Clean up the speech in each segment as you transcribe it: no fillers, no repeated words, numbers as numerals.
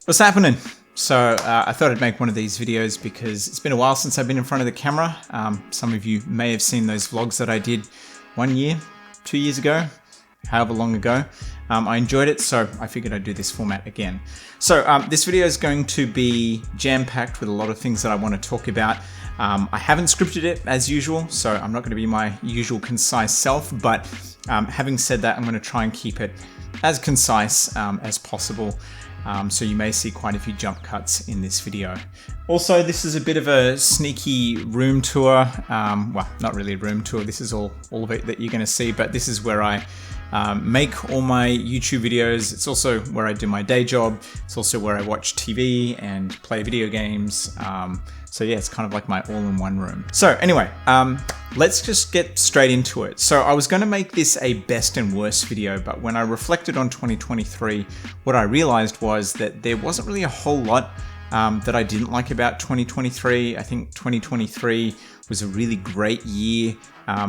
What's happening? So I thought I'd make one of these videos because it's been a while since I've been in front of the camera. Some of you may have seen those vlogs that I did 1 year, 2 years ago, however long ago. I enjoyed it, so I figured I'd do this format again. So this video is going to be jam-packed with a lot of things that I want to talk about. I haven't scripted it as usual, so I'm not going to be my usual concise self, but having said that, I'm going to try and keep it as concise as possible. So you may see quite a few jump cuts in this video. Also, this is a bit of a sneaky room tour. Well, not really a room tour. This is all of it that you're going to see, but this is where I make all my YouTube videos. It's also where I do my day job. It's also where I watch TV and play video games. So yeah, it's kind of like my all-in-one room. So anyway, let's just get straight into it. So I was going to make this a best and worst video, but when I reflected on 2023, what I realized was that there wasn't really a whole lot that I didn't like about 2023. I think 2023 was a really great year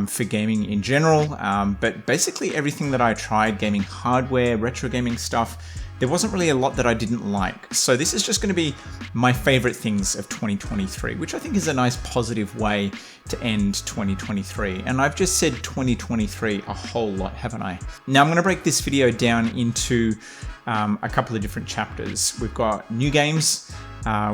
for gaming in general, but basically everything that I tried, gaming hardware, retro gaming stuff, there wasn't really a lot that I didn't like. So this is just going to be my favorite things of 2023, which I think is a nice positive way to end 2023. And I've just said 2023 a whole lot, haven't I? Now I'm going to break this video down into a couple of different chapters. We've got new games,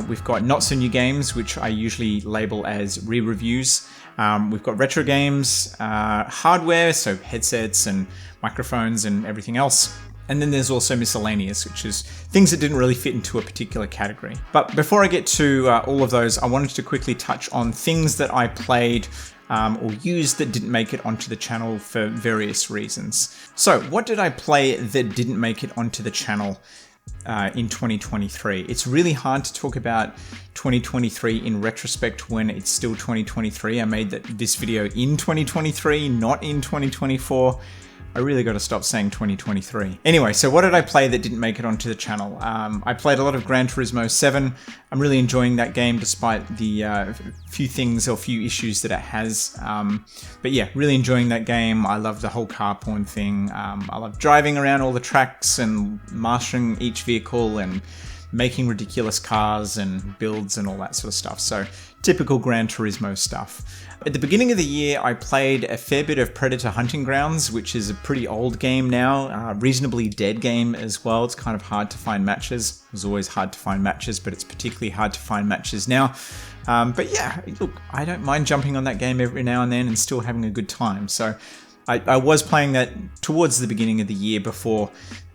we've got not so new games, which I usually label as re-reviews. We've got retro games, hardware, so headsets and microphones and everything else. And then there's also miscellaneous, which is things that didn't really fit into a particular category. But before I get to all of those, I wanted to quickly touch on things that I played or used that didn't make it onto the channel for various reasons. So what did I play that didn't make it onto the channel in 2023? It's really hard to talk about 2023 in retrospect when it's still 2023. I made this video in 2023, not in 2024. I really got to stop saying 2023. Anyway, so what did I play that didn't make it onto the channel? I played a lot of Gran Turismo 7. I'm really enjoying that game despite the few issues that it has. But yeah, really enjoying that game. I love the whole car porn thing. I love driving around all the tracks and mastering each vehicle and making ridiculous cars and builds and all that sort of stuff. So typical Gran Turismo stuff. At the beginning of the year, I played a fair bit of Predator Hunting Grounds, which is a pretty old game now, reasonably dead game as well. It's kind of hard to find matches. It was always hard to find matches, but it's particularly hard to find matches now. But yeah, look, I don't mind jumping on that game every now and then and still having a good time. So I was playing that towards the beginning of the year before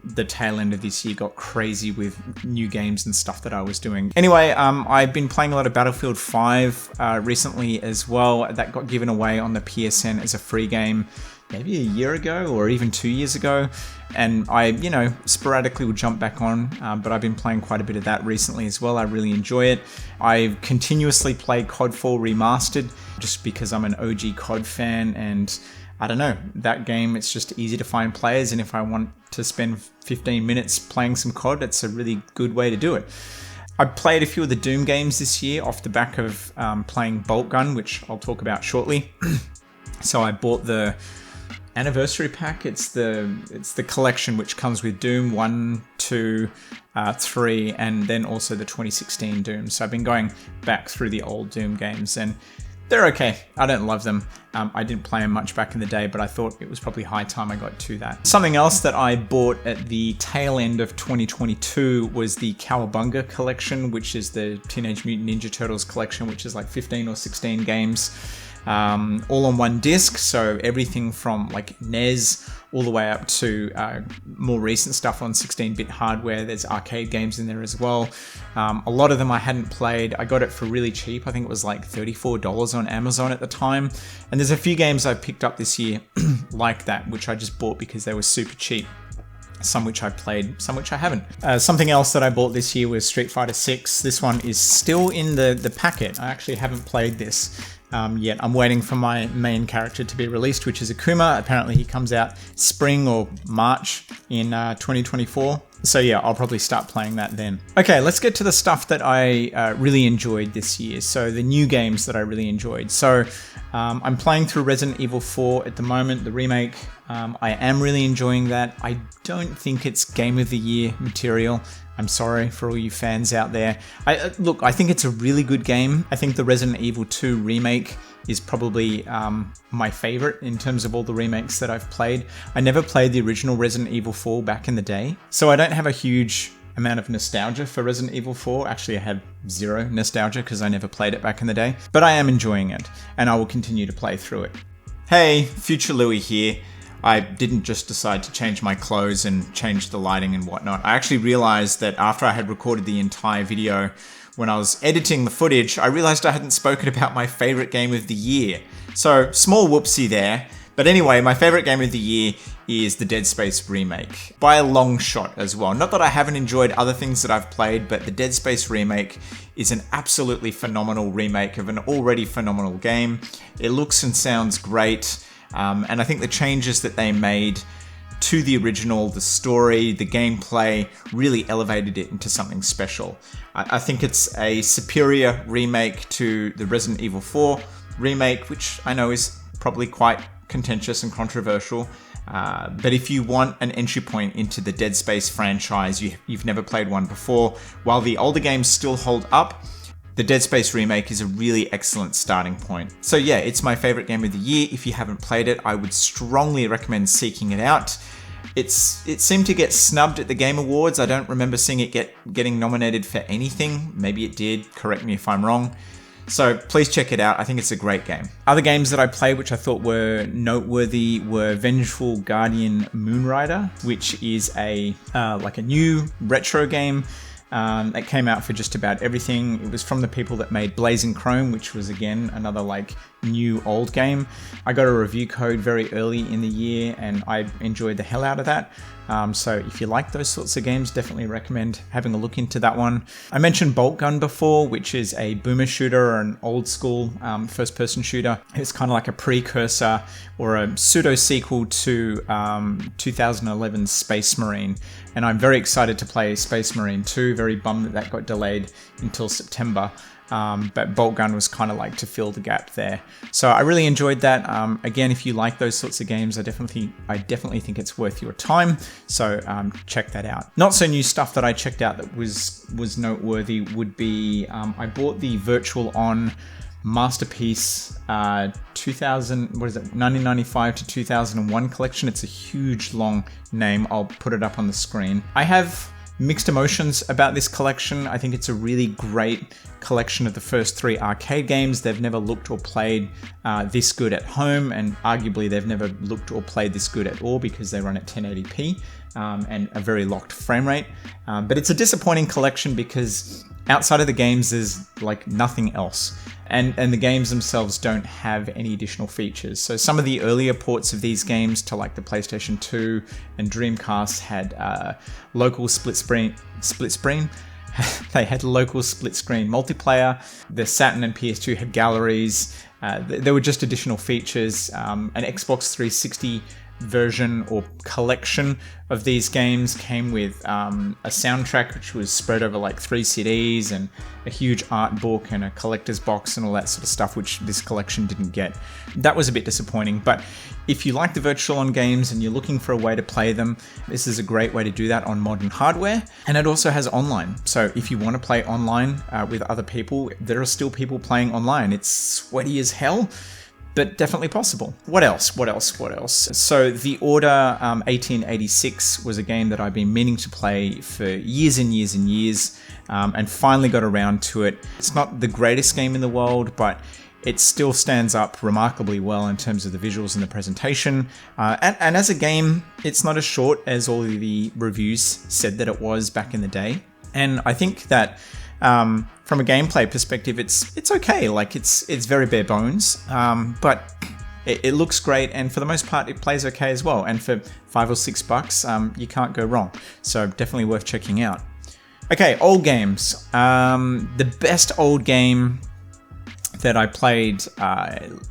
the tail end of this year got crazy with new games and stuff that I was doing. Anyway, I've been playing a lot of Battlefield 5 recently as well. That got given away on the PSN as a free game maybe a year ago or even 2 years ago. And I, sporadically will jump back on, but I've been playing quite a bit of that recently as well. I really enjoy it. I continuously play COD 4 Remastered just because I'm an OG COD fan, and I don't know, that game, it's just easy to find players, and if I want to spend 15 minutes playing some COD, it's a really good way to do it. I played a few of the Doom games this year off the back of playing Bolt Gun, which I'll talk about shortly. So I bought the anniversary pack. It's the collection which comes with Doom 1, 2, 3, and then also the 2016 Doom. So I've been going back through the old Doom games, and they're okay. I don't love them. I didn't play them much back in the day, but I thought it was probably high time I got to that. Something else that I bought at the tail end of 2022 was the Cowabunga collection, which is the Teenage Mutant Ninja Turtles collection, which is like 15 or 16 games, all on one disc. So everything from like NES all the way up to more recent stuff on 16-bit hardware. There's arcade games in there as well. A lot of them I hadn't played. I got it for really cheap. I think it was like $34 on Amazon at the time. And there's a few games I picked up this year like that, which I just bought because they were super cheap. Some which I've played, some which I haven't. Something else that I bought this year was Street Fighter 6. This one is still in the packet. I actually haven't played this yet. I'm waiting for my main character to be released, which is Akuma. Apparently he comes out spring or March in 2024. So yeah, I'll probably start playing that then. Okay, let's get to the stuff that I really enjoyed this year. So the new games that I really enjoyed. So I'm playing through Resident Evil 4 at the moment, the remake. I am really enjoying that. I don't think it's Game of the Year material. I'm sorry for all you fans out there. Look, I think it's a really good game. I think the Resident Evil 2 remake is probably my favorite in terms of all the remakes that I've played. I never played the original Resident Evil 4 back in the day, so I don't have a huge amount of nostalgia for Resident Evil 4. Actually, I have zero nostalgia because I never played it back in the day, but I am enjoying it and I will continue to play through it. Hey, Future Louie here. I didn't just decide to change my clothes and change the lighting and whatnot. I actually realized that after I had recorded the entire video, when I was editing the footage, I realized I hadn't spoken about my favorite game of the year. So, small whoopsie there. But anyway, my favorite game of the year is the Dead Space remake. By a long shot as well. Not that I haven't enjoyed other things that I've played, but the Dead Space remake is an absolutely phenomenal remake of an already phenomenal game. It looks and sounds great. And I think the changes that they made to the original, the story, the gameplay, really elevated it into something special. I think it's a superior remake to the Resident Evil 4 remake, which I know is probably quite contentious and controversial. But if you want an entry point into the Dead Space franchise, you've never played one before, while the older games still hold up, the Dead Space remake is a really excellent starting point. So yeah, it's my favorite game of the year. If you haven't played it, I would strongly recommend seeking it out. It seemed to get snubbed at the Game Awards. I don't remember seeing it getting nominated for anything. Maybe it did, correct me if I'm wrong. So please check it out. I think it's a great game. Other games that I played which I thought were noteworthy were Vengeful Guardian Moonrider, which is like a new retro game that came out for just about everything. It was from the people that made Blazing Chrome, which was again another like new old game. I got a review code very early in the year and I enjoyed the hell out of that. So if you like those sorts of games, definitely recommend having a look into that one. I mentioned Bolt Gun before, which is a boomer shooter or an old school first-person shooter. It's kind of like a precursor or a pseudo-sequel to 2011's Space Marine. And I'm very excited to play Space Marine 2, very bummed that got delayed until September. But Bolt Gun was kind of like to fill the gap there. So I really enjoyed that. Again, if you like those sorts of games, I definitely think it's worth your time. So check that out. Not so new stuff that I checked out that was noteworthy would be I bought the Virtual On Masterpiece 1995 to 2001 collection. It's a huge long name. I'll put it up on the screen. I have mixed emotions about this collection. I think it's a really great collection of the first 3 arcade games. They've never looked or played this good at home, and arguably they've never looked or played this good at all because they run at 1080p and a very locked frame rate. But it's a disappointing collection because outside of the games there's like nothing else. And the games themselves don't have any additional features. So some of the earlier ports of these games to like the PlayStation 2 and Dreamcast had local split screen. They had local split screen multiplayer. The Saturn and PS2 had galleries. There were just additional features. An Xbox 360 version or collection of these games came with a soundtrack which was spread over like 3 CDs and a huge art book and a collector's box and all that sort of stuff, which this collection didn't get. That was a bit disappointing, but if you like the Virtual On games and you're looking for a way to play them, this is a great way to do that on modern hardware. And it also has online. So if you want to play online with other people, there are still people playing online. It's sweaty as hell, but definitely possible. What else? So The Order 1886 was a game that I've been meaning to play for years and years and years, and finally got around to it. It's not the greatest game in the world, but it still stands up remarkably well in terms of the visuals and the presentation. And as a game, it's not as short as all of the reviews said that it was back in the day. And I think that from a gameplay perspective, it's okay. Like it's very bare bones, but it looks great, and for the most part, it plays okay as well. And for $5 or $6, you can't go wrong. So definitely worth checking out. Okay, old games. The best old game that I played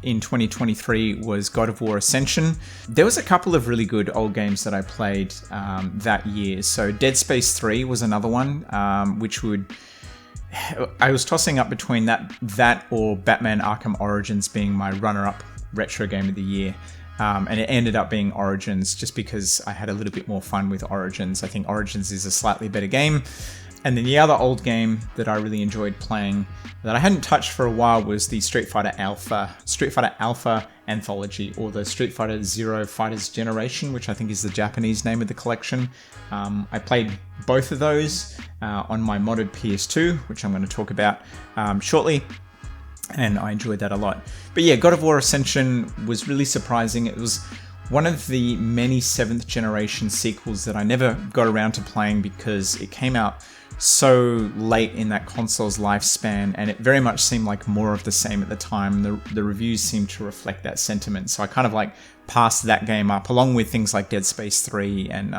in 2023 was God of War Ascension. There was a couple of really good old games that I played that year. So Dead Space 3 was another one, I was tossing up between that or Batman Arkham Origins being my runner-up retro game of the year. And it ended up being Origins just because I had a little bit more fun with Origins. I think Origins is a slightly better game. And then the other old game that I really enjoyed playing that I hadn't touched for a while was the Street Fighter Alpha Anthology, or the Street Fighter Zero Fighters Generation, which I think is the Japanese name of the collection. I played both of those on my modded PS2, which I'm going to talk about shortly. And I enjoyed that a lot. But yeah, God of War Ascension was really surprising. It was one of the many 7th generation sequels that I never got around to playing because it came out so late in that console's lifespan, and it very much seemed like more of the same at the time. The reviews seemed to reflect that sentiment, so I kind of like passed that game up, along with things like Dead Space 3 and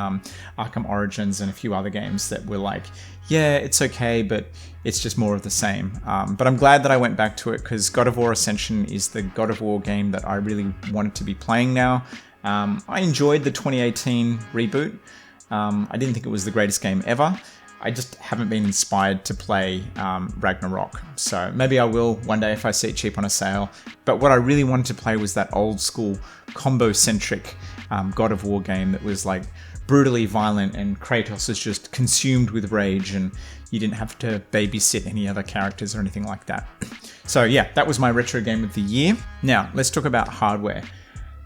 Arkham Origins and a few other games that were like, yeah, it's okay, but it's just more of the same. But I'm glad that I went back to it because God of War Ascension is the God of War game that I really wanted to be playing now. I enjoyed the 2018 reboot. I didn't think it was the greatest game ever. I just haven't been inspired to play Ragnarok. So maybe I will one day if I see it cheap on a sale. But what I really wanted to play was that old school combo-centric God of War game that was like brutally violent and Kratos is just consumed with rage and you didn't have to babysit any other characters or anything like that. So yeah, that was my retro game of the year. Now, let's talk about hardware.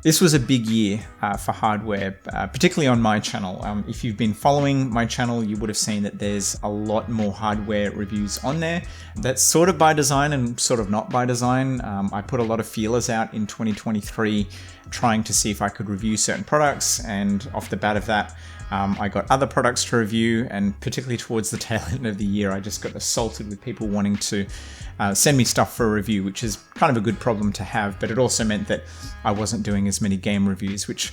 This was a big year for hardware, particularly on my channel. If you've been following my channel, you would have seen that there's a lot more hardware reviews on there. That's sort of by design and sort of not by design. I put a lot of feelers out in 2023 trying to see if I could review certain products, and off the bat of that, I got other products to review, and particularly towards the tail end of the year, I just got assaulted with people wanting to send me stuff for a review, which is kind of a good problem to have, but it also meant that I wasn't doing as many game reviews, which,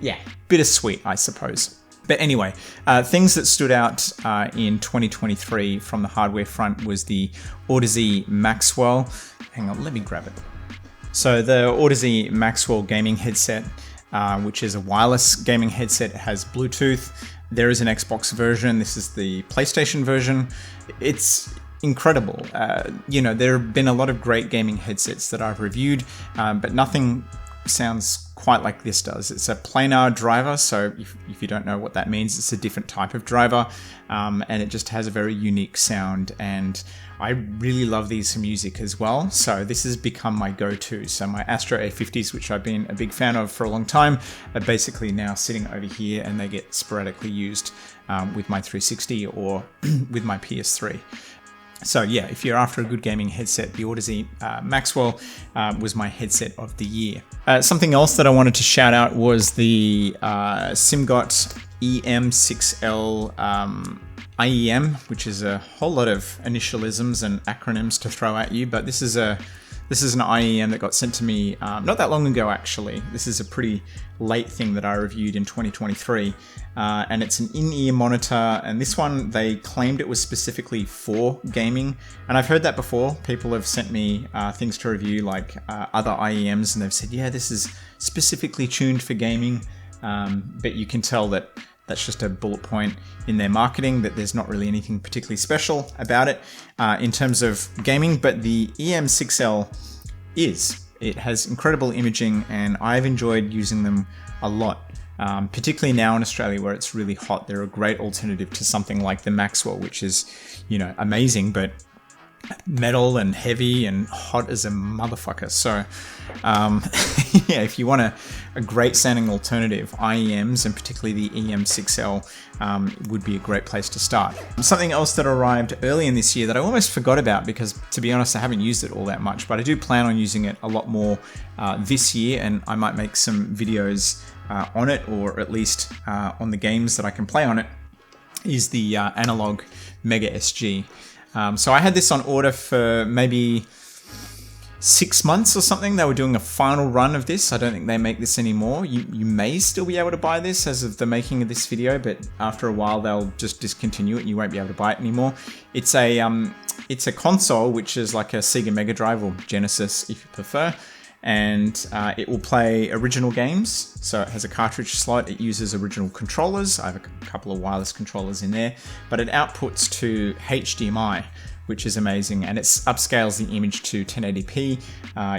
yeah, bittersweet, I suppose. But anyway, things that stood out in 2023 from the hardware front was the Audeze Maxwell. Hang on, let me grab it. So the Audeze Maxwell gaming headset, which is a wireless gaming headset, it has Bluetooth. There is an Xbox version. This is the PlayStation version. It's incredible. There have been a lot of great gaming headsets that I've reviewed, but nothing sounds quite like this does. It's a planar driver, so if you don't know what that means, it's a different type of driver, and it just has a very unique sound, and I really love these for music as well, so this has become my go-to. So my Astro A50s, which I've been a big fan of for a long time, are basically now sitting over here, and they get sporadically used with my 360 or with my PS3. So yeah, if you're after a good gaming headset, the Audeze Maxwell was my headset of the year. Something else that I wanted to shout out was the SimGot EM6L IEM, which is a whole lot of initialisms and acronyms to throw at you, but this is an IEM that got sent to me not that long ago, actually. This is a pretty late thing that I reviewed in 2023, and it's an in-ear monitor, and this one, they claimed it was specifically for gaming, and I've heard that before. People have sent me things to review, like other IEMs, and they've said, yeah, this is specifically tuned for gaming, but you can tell that that's just a bullet point in their marketing, that there's not really anything particularly special about it in terms of gaming, but the EM6L it has incredible imaging, and I've enjoyed using them a lot, particularly now in Australia where it's really hot. They're a great alternative to something like the Maxwell, which is, amazing, but metal and heavy and hot as a motherfucker. So yeah, if you want a great sounding alternative, IEMs, and particularly the EM6L would be a great place to start. Something else that arrived early in this year that I almost forgot about, because to be honest, I haven't used it all that much, but I do plan on using it a lot more this year, and I might make some videos on it, or at least on the games that I can play on it, is the Analog Mega SG. So I had this on order for maybe 6 months or something. They were doing a final run of this. I don't think they make this anymore. You may still be able to buy this as of the making of this video, but after a while they'll just discontinue it and you won't be able to buy it anymore. It's a It's a console, which is like a Sega Mega Drive or Genesis if you prefer. And it will play original games. So it has a cartridge slot. It uses original controllers. I have a couple of wireless controllers in there, but it outputs to HDMI, which is amazing. And it upscales the image to 1080p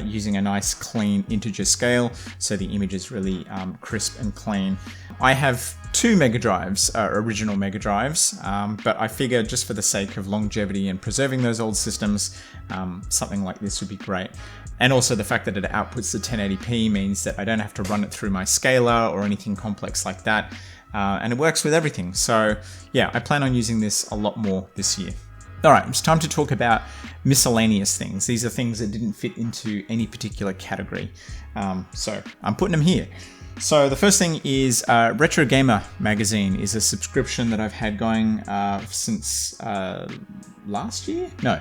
using a nice clean integer scale. So the image is really crisp and clean. I have two Mega Drives, original Mega Drives, but I figure just for the sake of longevity and preserving those old systems, something like this would be great. And also the fact that it outputs to 1080p means that I don't have to run it through my scaler or anything complex like that. And it works with everything. So yeah, I plan on using this a lot more this year. All right, it's time to talk about miscellaneous things. These are things that didn't fit into any particular category. So I'm putting them here. So the first thing is Retro Gamer magazine is a subscription that I've had going since last year? No.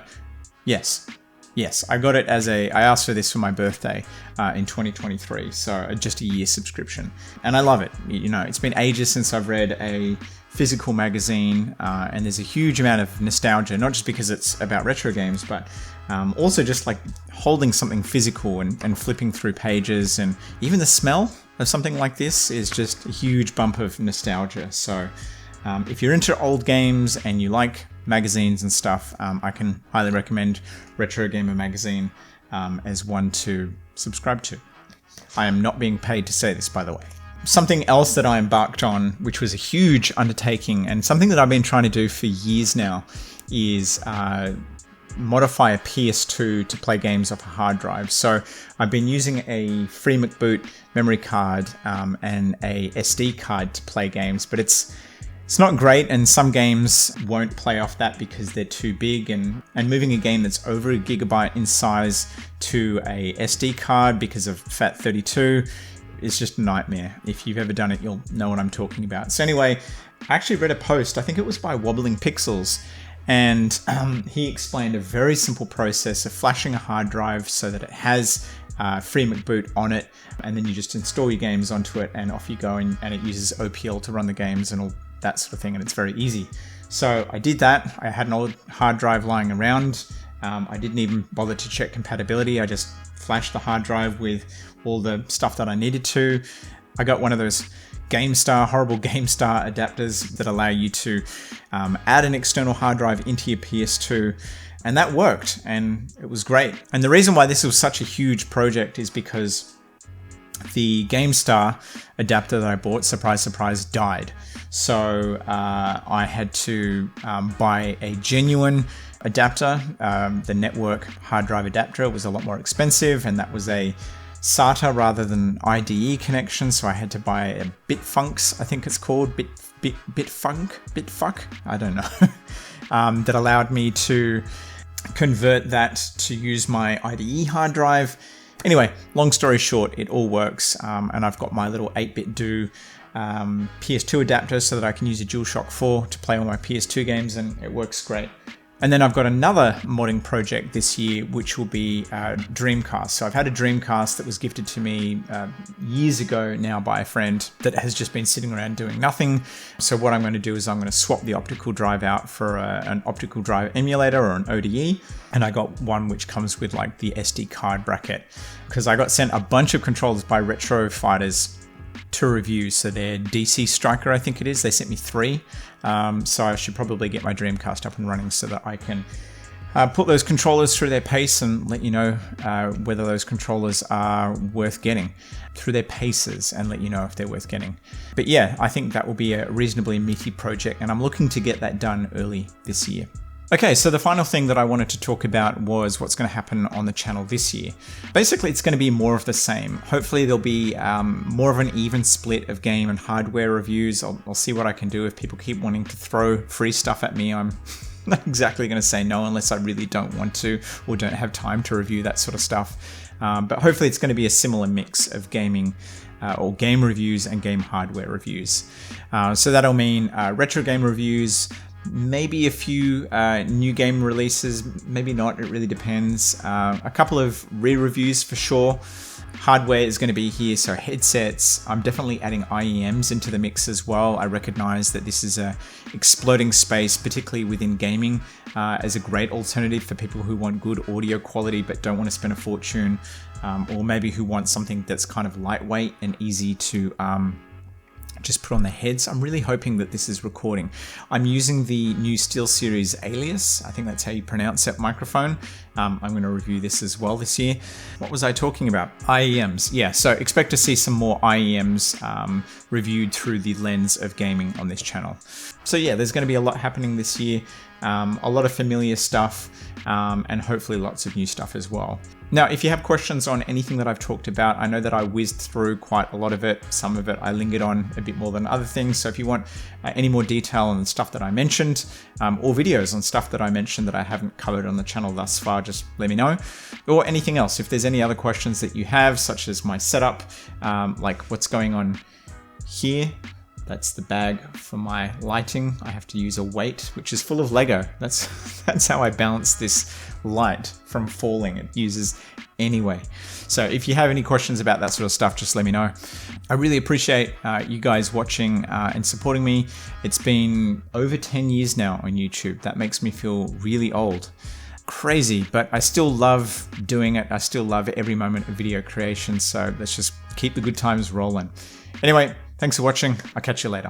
Yes, I got it I asked for this for my birthday in 2023, so just a year subscription. And I love it. You know, it's been ages since I've read a physical magazine, and there's a huge amount of nostalgia, not just because it's about retro games, but also just like holding something physical and flipping through pages, and even the smell of something like this is just a huge bump of nostalgia. So if you're into old games and you like magazines and stuff, I can highly recommend Retro Gamer magazine as one to subscribe to. I am not being paid to say this, by the way. Something else that I embarked on, which was a huge undertaking and something that I've been trying to do for years now, is modify a PS2 to play games off a hard drive. So I've been using a FreeMcBoot memory card and a SD card to play games, but it's not great, and some games won't play off that because they're too big, and moving a game that's over a gigabyte in size to a SD card because of FAT32 is just a nightmare. If you've ever done it, you'll know what I'm talking about. So anyway, I actually read a post, I think it was by Wobbling Pixels, and he explained a very simple process of flashing a hard drive so that it has FreeMcBoot on it, and then you just install your games onto it and off you go, and it uses OPL to run the games and all that sort of thing, and it's very easy. So I did that. I had an old hard drive lying around. I didn't even bother to check compatibility. I just flashed the hard drive with all the stuff that I needed to. I got one of those horrible GameStar adapters that allow you to add an external hard drive into your PS2, and that worked, and it was great. And the reason why this was such a huge project is because the GameStar adapter that I bought, surprise, surprise, died. So I had to buy a genuine adapter. The network hard drive adapter was a lot more expensive, and that was a SATA rather than IDE connection. So I had to buy a Bitfunks, I think it's called, Bitfuck, I don't know, that allowed me to convert that to use my IDE hard drive. Anyway, long story short, it all works, and I've got my little 8-bit do PS2 adapter so that I can use a DualShock 4 to play all my PS2 games, and it works great. And then I've got another modding project this year, which will be Dreamcast. So I've had a Dreamcast that was gifted to me years ago now by a friend that has just been sitting around doing nothing. So what I'm going to do is I'm going to swap the optical drive out for an optical drive emulator or an ODE. And I got one which comes with like the SD card bracket, because I got sent a bunch of controllers by Retro Fighters to review. So they're DC Striker, I think it is. They sent me 3. So I should probably get my Dreamcast up and running so that I can put those controllers through their pace and let you know whether those controllers are worth getting through their paces, and let you know if they're worth getting. But yeah, I think that will be a reasonably meaty project, and I'm looking to get that done early this year. Okay, so the final thing that I wanted to talk about was what's going to happen on the channel this year. Basically, it's going to be more of the same. Hopefully, there'll be more of an even split of game and hardware reviews. I'll see what I can do. If people keep wanting to throw free stuff at me, I'm not exactly going to say no unless I really don't want to or don't have time to review that sort of stuff. But hopefully, it's going to be a similar mix of gaming or game reviews and game hardware reviews. So that'll mean retro game reviews, maybe a few new game releases, maybe not, it really depends. A couple of re-reviews for sure. Hardware is going to be here, so headsets. I'm definitely adding IEMs into the mix as well. I recognize that this is a exploding space, particularly within gaming, as a great alternative for people who want good audio quality but don't want to spend a fortune, or maybe who want something that's kind of lightweight and easy to just put on the heads. I'm really hoping that this is recording. I'm using the new SteelSeries Alias, I think that's how you pronounce that microphone. I'm going to review this as well this year. What was I talking about? IEMs. Yeah, so expect to see some more IEMs reviewed through the lens of gaming on this channel. So yeah, there's going to be a lot happening this year. A lot of familiar stuff, and hopefully lots of new stuff as well. Now, if you have questions on anything that I've talked about, I know that I whizzed through quite a lot of it. Some of it I lingered on a bit more than other things. So if you want any more detail on the stuff that I mentioned, or videos on stuff that I mentioned that I haven't covered on the channel thus far, just let me know. Or anything else. If there's any other questions that you have, such as my setup, like what's going on here. That's the bag for my lighting. I have to use a weight, which is full of Lego. That's how I balance this light from falling. It uses anyway. So if you have any questions about that sort of stuff, just let me know. I really appreciate you guys watching and supporting me. It's been over 10 years now on YouTube. That makes me feel really old. Crazy, but I still love doing it. I still love every moment of video creation. So let's just keep the good times rolling. Anyway, thanks for watching. I'll catch you later.